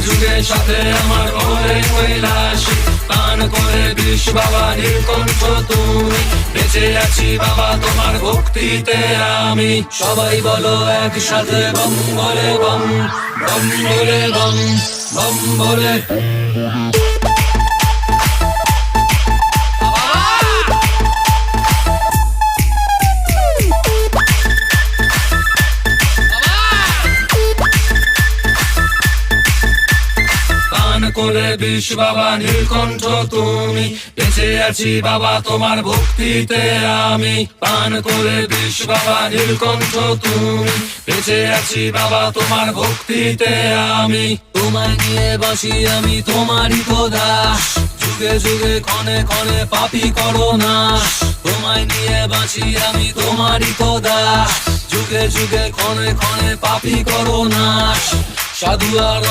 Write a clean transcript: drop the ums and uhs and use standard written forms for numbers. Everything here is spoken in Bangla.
যুগে সাথে আমার ওরে কৈলাসী, পান করে বিষ বাবা নীলকণ্ঠ তুমি, বেঁচে আছি বাবা তোমার ভক্তিতে আমি। সবাই বলো একসাথে বম বলে বম, বম বলে বম, বম বলে। করে বিষ বাবা নীলকণ্ঠ তুমি, বেঁচে আছি বাবা তোমার ভক্তিতে আমি। পান করে বিষ বাবা নীলকণ্ঠ তুমি, বেঁচে আছি বাবা তোমার ভক্তিতে আমি। তোমায় নিয়ে বাসি আমি তোমারই তো দাস, যুগে যুগে ক্ষণে ক্ষণে পাপী করো নাশ। তোমায় নিয়ে বাসি আমি তোমারই তো দাস, যুগে যুগে ক্ষণে ক্ষণে পাপী করো নাশ। সাধু আর